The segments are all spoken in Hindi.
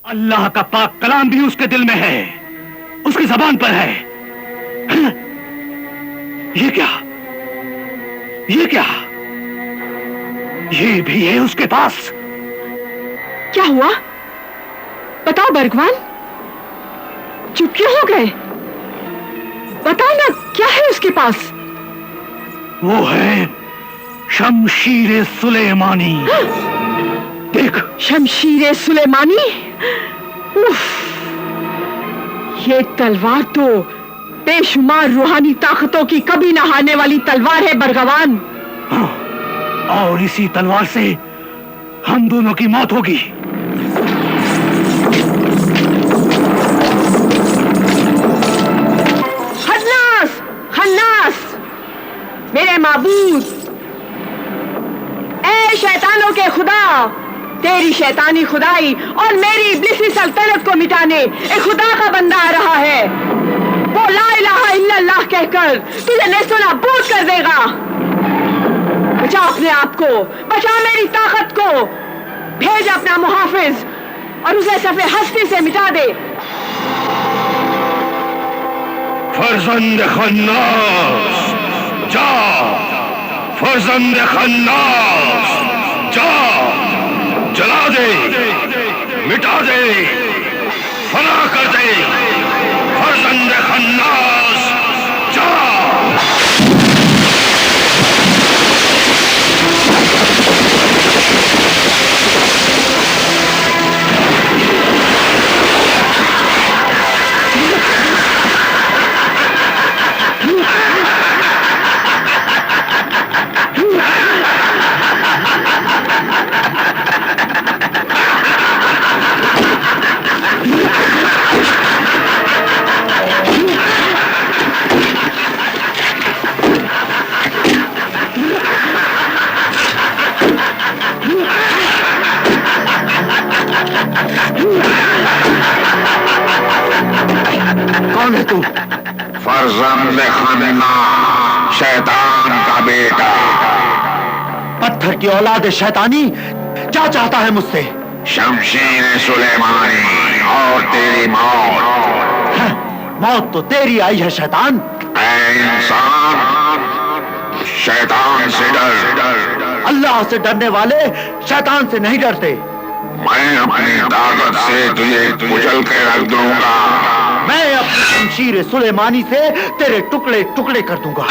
अल्लाह का पाक कलाम भी उसके दिल में है, उसकी जबान पर है। ये क्या, ये क्या, ये भी है उसके पास। क्या हुआ? बताओ बरगवान, चुप क्यों हो गए? बताओ ना, क्या है उसके पास? वो है शमशीर सुलेमानी। देख, शमशीर सुलेमानी। उफ, ये तलवार तो बेशुमार रूहानी ताकतों की कभी न हारने वाली तलवार है बरगवान। हाँ, और इसी तलवार से हम दोनों की मौत होगी। खन्नास, खन्नास, मेरे माबूद, ए शैतानों के खुदा, तेरी शैतानी खुदाई और मेरी इब्लिसी सल्तनत को मिटाने एक खुदा का बंदा आ रहा है। वो ला इलाहा इल्लल्लाह कहकर तुझे नेस्तनाबूद कर देगा। बचा अपने आप को, बचा मेरी ताकत को, भेज अपना मुहाफिज और उसे सफे हस्ती से मिटा दे। फर्जंद खन्नास, जा, फर्जंद खन्नास, जा, जला दे, मिटा दे, फना कर दे, फर्जंद खन्नास, जा। कौन है तू? फर्जंद खन्नास, शैतान का बेटा। पत्थर की औलाद शैतानी, क्या चाहता है मुझसे? शमशीर सुलेमानी और तेरी मौत। मौत तो तेरी आई है शैतान। ऐ इंसान, शैतान से डर। अल्लाह से डरने वाले शैतान से नहीं डरते। मैं अपनी ताकत से तुझे कुचल के रख दूंगा। मैं अपनी शमशीर सुलेमानी से तेरे टुकड़े टुकड़े कर दूंगा।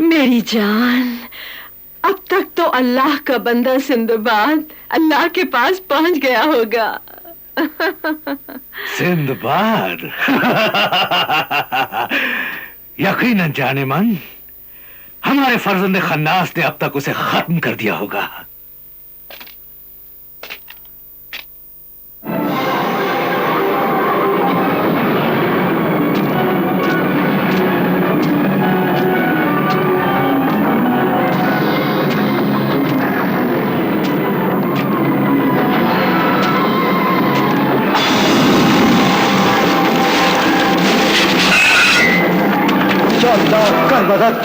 मेरी जान, अब तक तो अल्लाह का बंदा सिंदबाद अल्लाह के पास पहुंच गया होगा। सिंदबाद? यकीनन जाने मन, हमारे फर्जंद खन्नास ने अब तक उसे खत्म कर दिया होगा। अल्लाह कर मदद।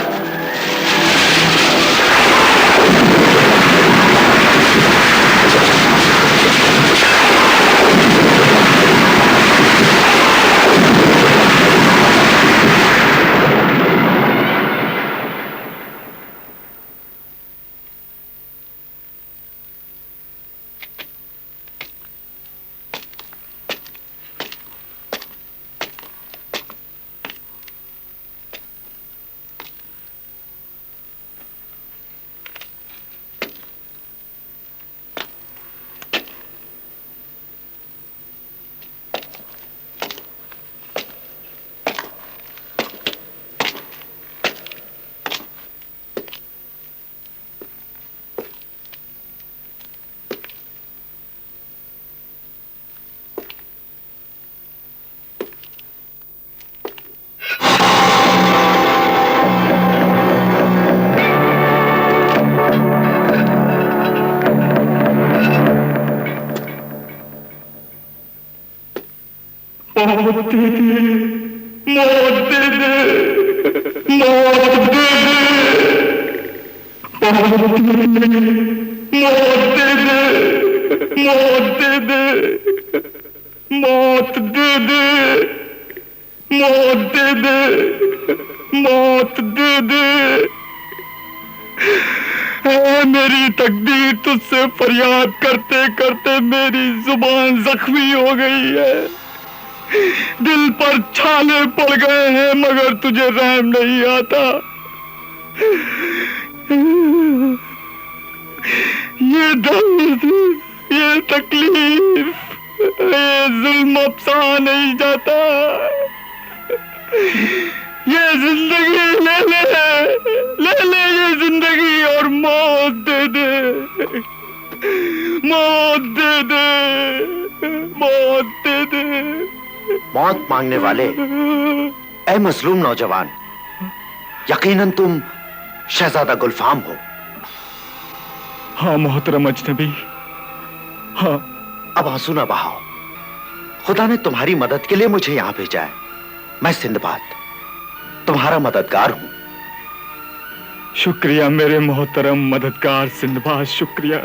मौत दे दे, मौत दे दे, मौत दे दे, मौत दे दे, मौत दे दे, मौत दे दे, मौत दे दे, मौत दे दे। ऐ मेरी तकदीर, तुझसे फरियाद करते करते मेरी जुबान जख्मी हो गई है, दिल पर छाले पड़ गए हैं, मगर तुझे रहम नहीं आता। ये दर्द, ये तकलीफ, ये जुल्म अब सहा नहीं जाता। ये जिंदगी ले ले ये जिंदगी और मौत दे दे, मौत दे दे, मौत दे दे। मौत मांगने वाले ऐ मजलूम नौजवान, यकीनन तुम शहजादा गुलफाम हो। हाँ मोहतरम अजनबी, हाँ। अब आंसू ना बहाओ, खुदा ने तुम्हारी मदद के लिए मुझे यहां भेजा है। मैं सिंदबाद तुम्हारा मददगार हूं। शुक्रिया मेरे मोहतरम मददगार सिंदबाद, शुक्रिया।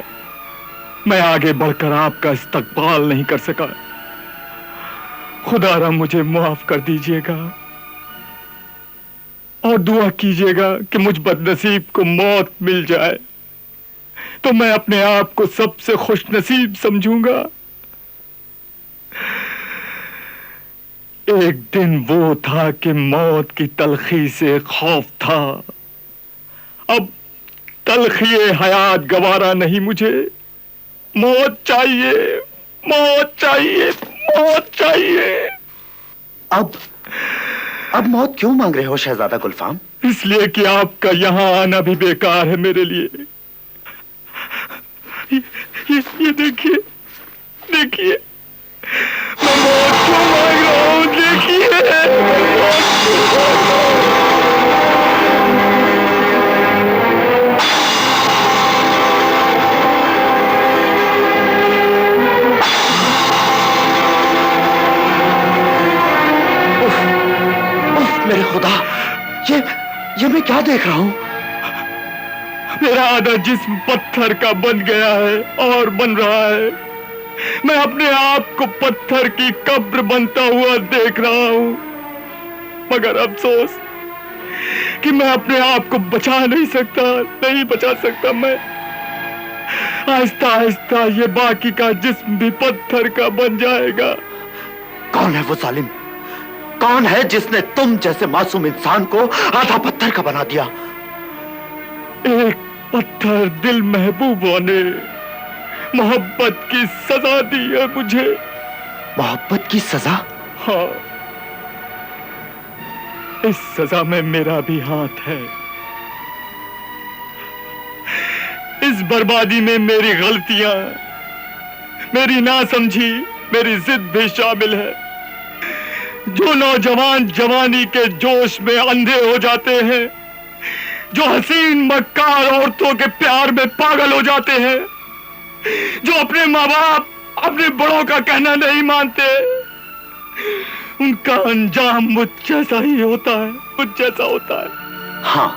मैं आगे बढ़कर आपका इस्तकबाल नहीं कर सका, खुदारा मुझे माफ कर दीजिएगा और दुआ कीजिएगा कि मुझ बदनसीब को मौत मिल जाए तो मैं अपने आप को सबसे खुशनसीब समझूंगा। एक दिन वो था कि मौत की तलखी से खौफ था, अब तलखी हयात गवारा नहीं मुझे। मौत चाहिए, मौत चाहिए, मौत चाहिए। अब मौत क्यों मांग रहे हो शहजादा गुलफाम? इसलिए कि आपका यहां आना भी बेकार है मेरे लिए। ये देखिए, देखिए, मैं मौत क्यों मांग रहा हूं, देखिए, मेरे खुदा, ये मैं क्या देख रहा हूं? मेरा आधा जिस्म पत्थर का बन गया है और बन रहा है। मैं अपने आप को पत्थर की कब्र बनता हुआ देख रहा हूं, मगर अफसोस कि मैं अपने आप को बचा नहीं सकता, नहीं बचा सकता। मैं आहिस्ता आहिस्ता ये बाकी का जिस्म भी पत्थर का बन जाएगा। कौन है वो जालिम? कौन है जिसने तुम जैसे मासूम इंसान को आधा पत्थर का बना दिया? एक पत्थर दिल महबूबों ने मोहब्बत की सजा दी है मुझे। मोहब्बत की सजा? हाँ, इस सजा में मेरा भी हाथ है। इस बर्बादी में मेरी गलतियां, मेरी नासमझी, मेरी जिद भी शामिल है। जो नौजवान जवानी के जोश में अंधे हो जाते हैं, जो हसीन मक्कार औरतों के प्यार में पागल हो जाते हैं, जो अपने माँ बाप, अपने बड़ों का कहना नहीं मानते, उनका अंजाम मुझ जैसा ही होता है, मुझ जैसा होता है। हाँ,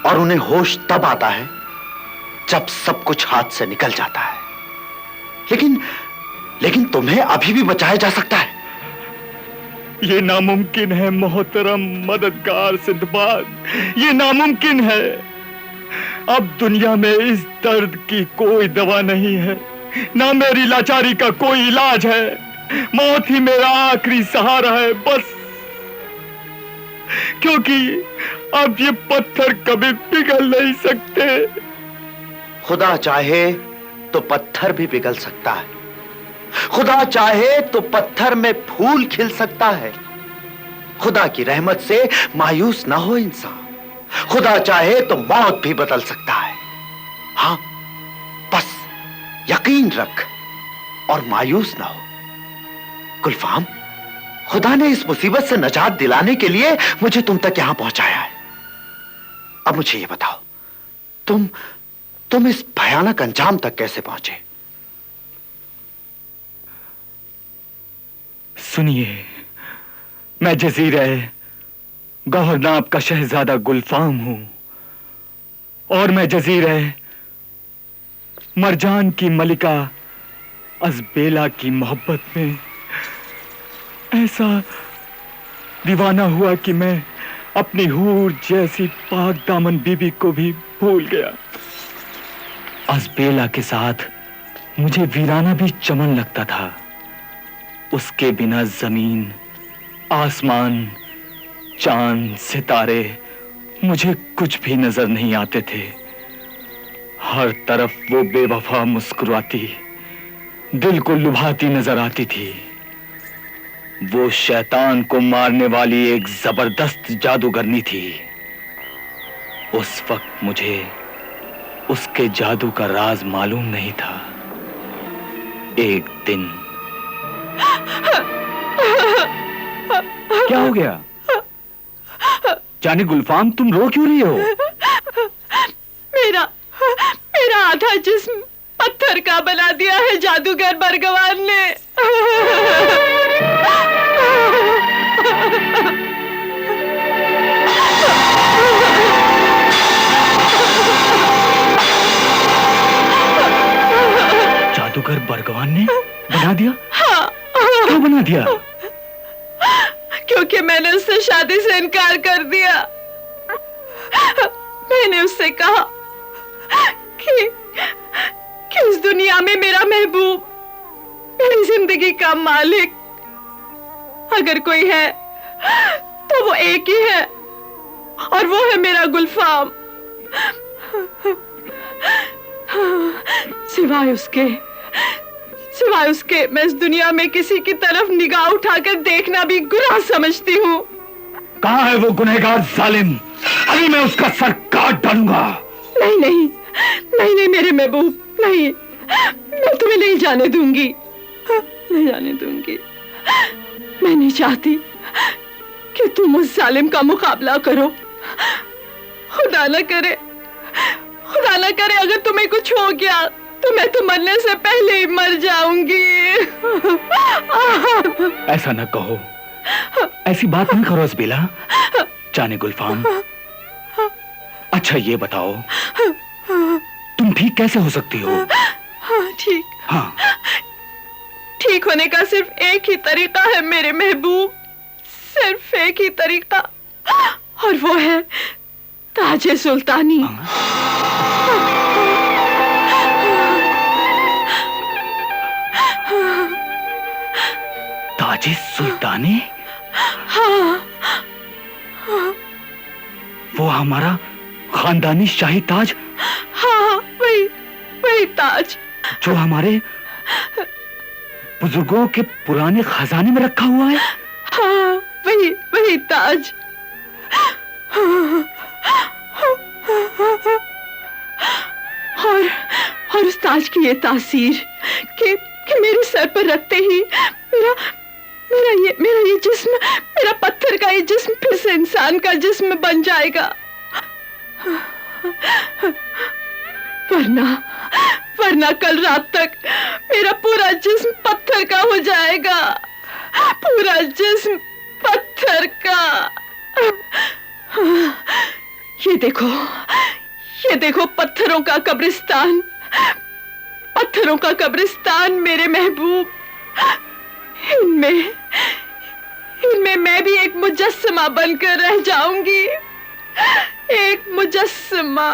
और उन्हें होश तब आता है जब सब कुछ हाथ से निकल जाता है। लेकिन तुम्हें अभी भी बचाया जा सकता है। ये नामुमकिन है मोहतरम मददगार सिंदबाद, ये नामुमकिन है। अब दुनिया में इस दर्द की कोई दवा नहीं है, ना मेरी लाचारी का कोई इलाज है। मौत ही मेरा आखिरी सहारा है बस, क्योंकि अब ये पत्थर कभी पिघल नहीं सकते। खुदा चाहे तो पत्थर भी पिघल सकता है, खुदा चाहे तो पत्थर में फूल खिल सकता है। खुदा की रहमत से मायूस ना हो इंसान, खुदा चाहे तो मौत भी बदल सकता है। हाँ, बस यकीन रख और मायूस ना हो। गुलफाम, खुदा ने इस मुसीबत से निजात दिलाने के लिए मुझे तुम तक यहां पहुंचाया है। अब मुझे ये बताओ, तुम इस भयानक अंजाम तक कैसे पहुंचे? सुनिए, मैं जजीरे गौहरनाब का शहजादा गुलफाम हूं, और मैं जजीरे मरजान की मलिका अज़बेला की मोहब्बत में ऐसा दीवाना हुआ कि मैं अपनी हूर जैसी पाक दामन बीबी को भी भूल गया। अज़बेला के साथ मुझे वीराना भी चमन लगता था। उसके बिना जमीन, आसमान, चांद, सितारे मुझे कुछ भी नजर नहीं आते थे। हर तरफ वो बेवफा मुस्कुराती, दिल को लुभाती नजर आती थी। वो शैतान को मारने वाली एक जबरदस्त जादूगरनी थी। उस वक्त मुझे उसके जादू का राज मालूम नहीं था। एक दिन क्या हो गया? जाने गुलफाम, तुम रो क्यों रही हो? मेरा आधा जिस्म पत्थर का बना दिया है जादूगर बरगवान ने। जादूगर बरगवान ने बना दिया? हाँ। क्यों बना दिया? क्योंकि मैंने उससे शादी से इनकार कर दिया। मैंने उससे कहा कि इस दुनिया में मेरा महबूब, मेरी जिंदगी का मालिक अगर कोई है तो वो एक ही है, और वो है मेरा गुलफाम। सिवाय उसके मैं इस दुनिया में किसी की तरफ निगाह उठाकर देखना भी गुनाह समझती हूँ। कहाँ है वो गुनहगार जालिम? अभी मैं उसका सर काट डालूंगा। नहीं मेरे महबूब, नहीं, मैं तुम्हें नहीं जाने दूंगी, नहीं जाने दूंगी। मैं नहीं चाहती कि तुम उस जालिम का मुकाबला करो। खुदा न करे अगर तुम्हें कुछ हो गया तो मैं तो मरने से पहले ही मर जाऊंगी। ऐसा न कहो, ऐसी बात नहीं करो अज़बेला। जाने गुलफाम, अच्छा ये बताओ, तुम ठीक कैसे हो सकती हो? ठीक? हाँ, ठीक होने का सिर्फ एक ही तरीका है मेरे महबूब, सिर्फ एक ही तरीका, और वो है ताजे सुल्तानी। ताजे सुल्तानी? हाँ, वो हमारा खानदानी शाही ताज? हाँ, वही वही ताज जो हमारे बुजुर्गों के पुराने खजाने में रखा हुआ है? हाँ, वही वही ताज। और उस ताज की ये तासीर कि मेरे सर पर रखते ही मेरा ये जिस्म, मेरा पत्थर का ये जिस्म फिर से इंसान का जिस्म बन जाएगा। वरना कल रात तक मेरा पूरा जिस्म पत्थर का हो जाएगा, पूरा जिस्म पत्थर का। ये देखो पत्थरों का कब्रिस्तान, पत्थरों का कब्रिस्तान मेरे महबूब। इनमें मैं भी एक मुजस्समा बनकर रह जाऊंगी, एक मुजस्समा।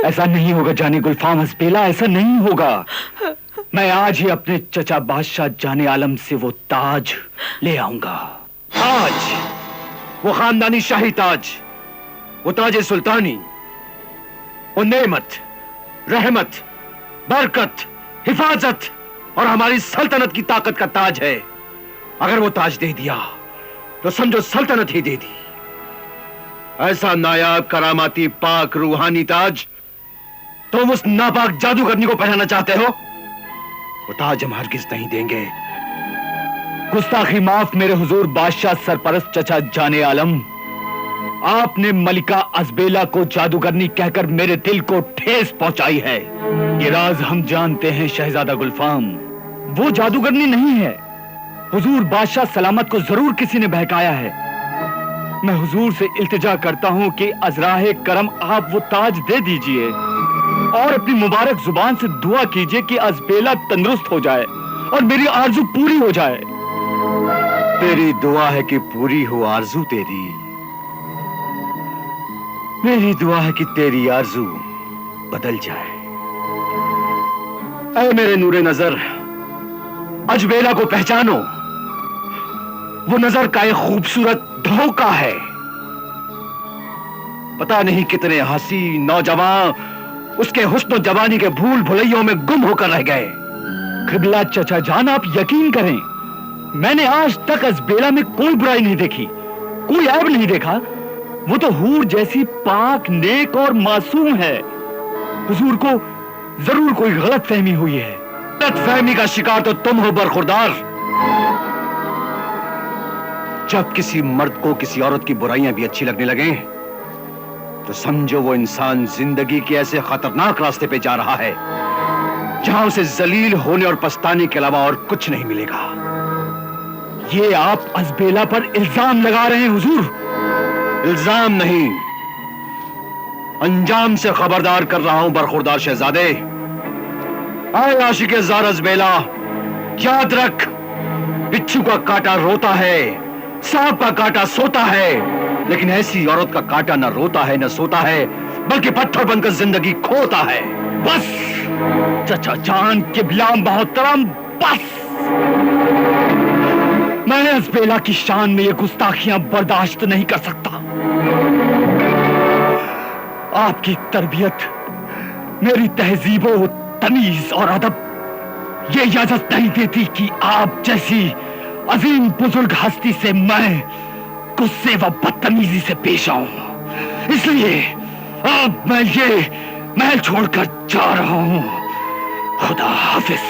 ऐसा नहीं होगा जाने गुलफाम हस्बेला, ऐसा नहीं होगा। मैं आज ही अपने चचा बादशाह जाने आलम से वो ताज ले आऊंगा। ताज, वो खानदानी शाही ताज, वो ताज सुल्तानी, वो नेमत, रहमत, बरकत, हिफाजत और हमारी सल्तनत की ताकत का ताज है। अगर वो ताज दे दिया तो समझो सल्तनत ही दे दी। ऐसा नायाब करामाती पाक रूहानी ताज तुम उस नापाक जादूगरनी को पहनाना चाहते हो? वो ताज हम हरगिज नहीं देंगे। गुस्ताखी माफ मेरे हुजूर बादशाह सरपरस्त चचा जाने आलम। आपने मलिका अजबेला को जादूगरनी कहकर मेरे दिल को ठेस पहुंचाई है। ये राज हम जानते हैं शहजादा गुलफाम, वो जादूगरनी नहीं है। हुजूर बादशाह सलामत को जरूर किसी ने बहकाया है। मैं हुजूर से इल्तिजा करता हूं कि अजराहे करम आप वो ताज दे दीजिए और अपनी मुबारक जुबान से दुआ कीजिए कि अजबेला तंदुरुस्त हो जाए और मेरी आरजू पूरी हो जाए। तेरी दुआ है कि पूरी हो आरजू तेरी, मेरी दुआ है कि तेरी आरजू बदल जाए। ऐ मेरे नूरे नजर, अजबेला को पहचानो। वो नजर का एक खूबसूरत धोखा है। पता नहीं कितने हंसी नौजवान उसके हुस्न जवानी के भूल भुलैयों में गुम होकर रह गए। किबला चचा जान, आप यकीन करें, मैंने आज तक अजबेला में कोई बुराई नहीं देखी, कोई ऐब नहीं देखा। वो तो हूर जैसी पाक, नेक और मासूम है। हुजूर को जरूर कोई गलत फहमी हुई है। गलत फहमी का शिकार तो तुम हो बरखुरदार। जब किसी मर्द को किसी औरत की बुराइयां भी अच्छी लगने लगे तो समझो वो इंसान जिंदगी के ऐसे खतरनाक रास्ते पे जा रहा है जहां उसे जलील होने और पछताने के अलावा और कुछ नहीं मिलेगा। ये आप अजबेला पर इल्जाम लगा रहे हैं हुजूर। इल्जाम नहीं, अंजाम से खबरदार कर रहा हूं बरखुरदार शहजादे। आए आशिक ज़ार अजबेला, याद रख, बिच्छू का कांटा रोता है, सांप का कांटा सोता है, लेकिन ऐसी औरत का कांटा न रोता है न सोता है, बल्कि पत्थर बनकर जिंदगी खोता है। बस चचा जान, किबला मोहतरम, बस। मैं अजबेला की शान में ये गुस्ताखियां बर्दाश्त नहीं कर सकता। आपकी तरबियत, मेरी तहजीबो तमीज और अदब ये इजाजत नहीं देती कि आप जैसी अजीम बुजुर्ग हस्ती से मैं गुस्से व बदतमीजी से पेश आऊं। इसलिए अब मैं ये महल छोड़कर जा रहा हूं। खुदा हाफिज।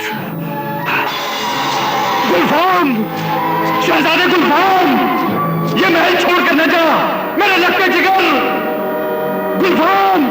गुलफाम, शहजादे गुलफाम, ये महल छोड़कर न जा, मेरे लक्के जिगर। गुलफाम।